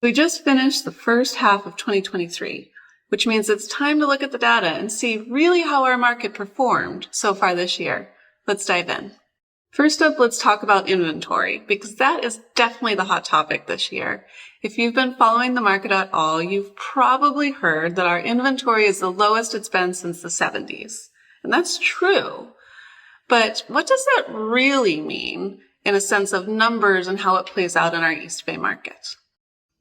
We just finished the first half of 2023, which means it's time to look at the data and see really how our market performed so far this year. Let's dive in. First up, let's talk about inventory, because that is definitely the hot topic this year. If you've been following the market at all, you've probably heard that our inventory is the lowest it's been since the 70s. And that's true. But what does that really mean in a sense of numbers and how it plays out in our East Bay market?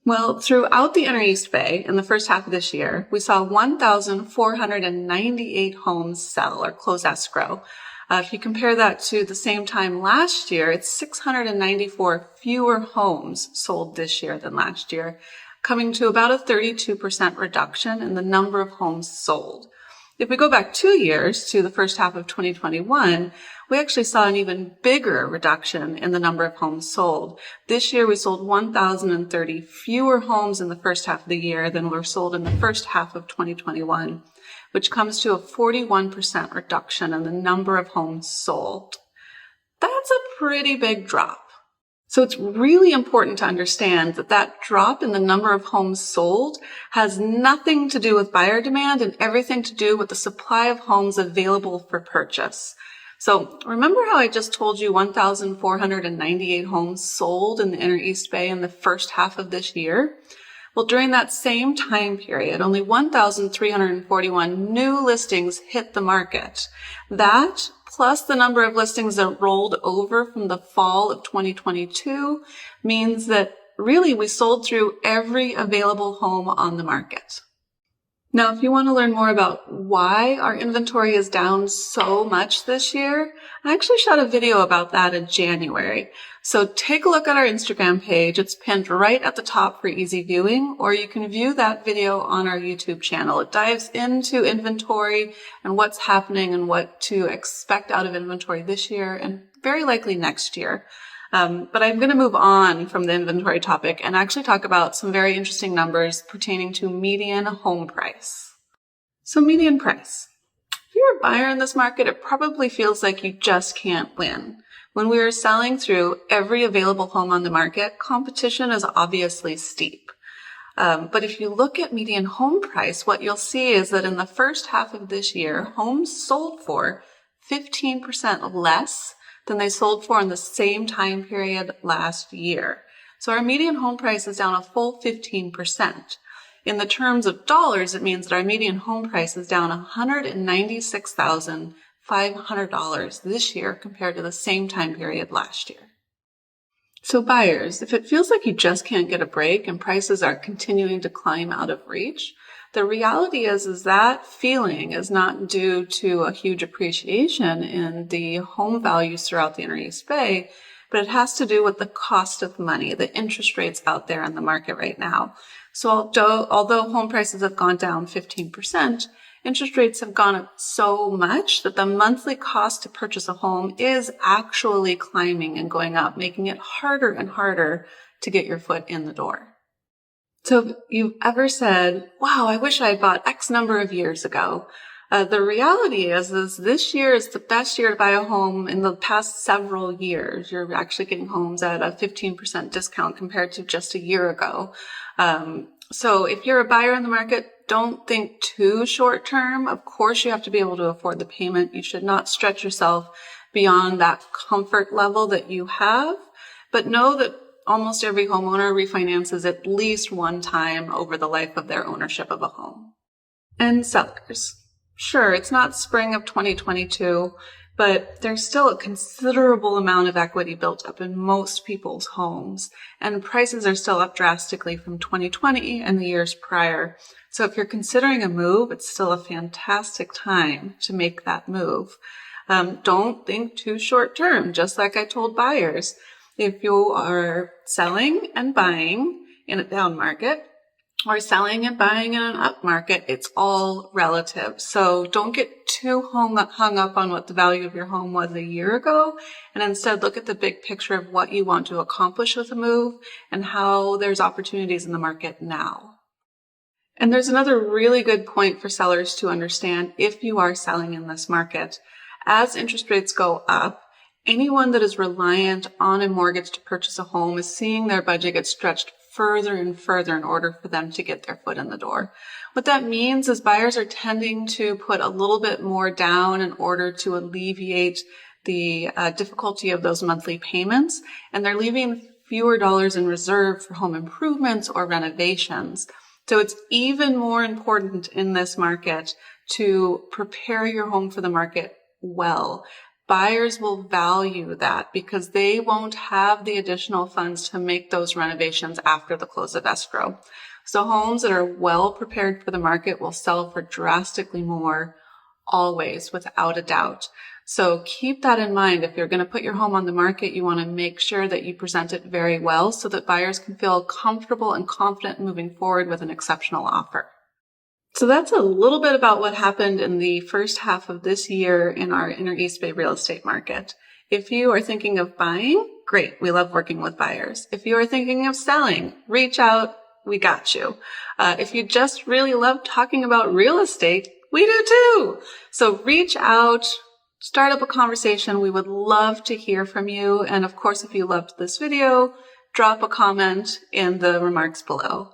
Well, throughout the Inner East Bay in the first half of this year, we saw 1,498 homes sell or close escrow. If you compare that to the same time last year, it's 694 fewer homes sold this year than last year, coming to about a 32% reduction in the number of homes sold. If we go back 2 years to the first half of 2021, we actually saw an even bigger reduction in the number of homes sold. This year, we sold 1,030 fewer homes in the first half of the year than were sold in the first half of 2021, which comes to a 41% reduction in the number of homes sold. That's a pretty big drop. So it's really important to understand that that drop in the number of homes sold has nothing to do with buyer demand and everything to do with the supply of homes available for purchase. So remember how I just told you 1,498 homes sold in the Inner East Bay in the first half of this year? Well, during that same time period, only 1,341 new listings hit the market. That, plus the number of listings that rolled over from the fall of 2022, means that really we sold through every available home on the market. Now, if you want to learn more about why our inventory is down so much this year, I actually shot a video about that in January. So take a look at our Instagram page. It's pinned right at the top for easy viewing, or you can view that video on our YouTube channel. It dives into inventory and what's happening and what to expect out of inventory this year and very likely next year. But I'm going to move on from the inventory topic and actually talk about some very interesting numbers pertaining to median home price. So median price. If you're a buyer in this market, it probably feels like you just can't win. When we are selling through every available home on the market, competition is obviously steep. But if you look at median home price, what you'll see is that in the first half of this year, homes sold for 15% less than they sold for in the same time period last year. So our median home price is down a full 15%. In the terms of dollars, it means that our median home price is down $196,500 this year compared to the same time period last year. So buyers, if it feels like you just can't get a break and prices are continuing to climb out of reach, the reality is that feeling is not due to a huge appreciation in the home values throughout the Inner East Bay, but it has to do with the cost of money, the interest rates out there in the market right now. So although home prices have gone down 15%, interest rates have gone up so much that the monthly cost to purchase a home is actually climbing and going up, making it harder and harder to get your foot in the door. So if you've ever said, wow, I wish I had bought X number of years ago, the reality is this year is the best year to buy a home in the past several years. You're actually getting homes at a 15% discount compared to just a year ago. So if you're a buyer in the market, don't think too short term. Of course, you have to be able to afford the payment. You should not stretch yourself beyond that comfort level that you have, but know that almost every homeowner refinances at least one time over the life of their ownership of a home. And sellers. Sure, it's not spring of 2022, but there's still a considerable amount of equity built up in most people's homes, and prices are still up drastically from 2020 and the years prior. So if you're considering a move, it's still a fantastic time to make that move. Don't think too short term, just like I told buyers. If you are selling and buying in a down market or selling and buying in an up market, it's all relative. So don't get too hung up on what the value of your home was a year ago, and instead look at the big picture of what you want to accomplish with a move and how there's opportunities in the market now. And there's another really good point for sellers to understand if you are selling in this market. As interest rates go up, anyone that is reliant on a mortgage to purchase a home is seeing their budget get stretched further and further in order for them to get their foot in the door. What that means is buyers are tending to put a little bit more down in order to alleviate the difficulty of those monthly payments, and they're leaving fewer dollars in reserve for home improvements or renovations. So it's even more important in this market to prepare your home for the market well. Buyers will value that because they won't have the additional funds to make those renovations after the close of escrow. So homes that are well prepared for the market will sell for drastically more, always, without a doubt. So keep that in mind. If you're going to put your home on the market, you want to make sure that you present it very well so that buyers can feel comfortable and confident moving forward with an exceptional offer. So that's a little bit about what happened in the first half of this year in our Inner East Bay real estate market. If you are thinking of buying, great. We love working with buyers. If you are thinking of selling, reach out. We got you. If you just really love talking about real estate, we do too. So reach out, start up a conversation. We would love to hear from you. And of course, if you loved this video, drop a comment in the remarks below.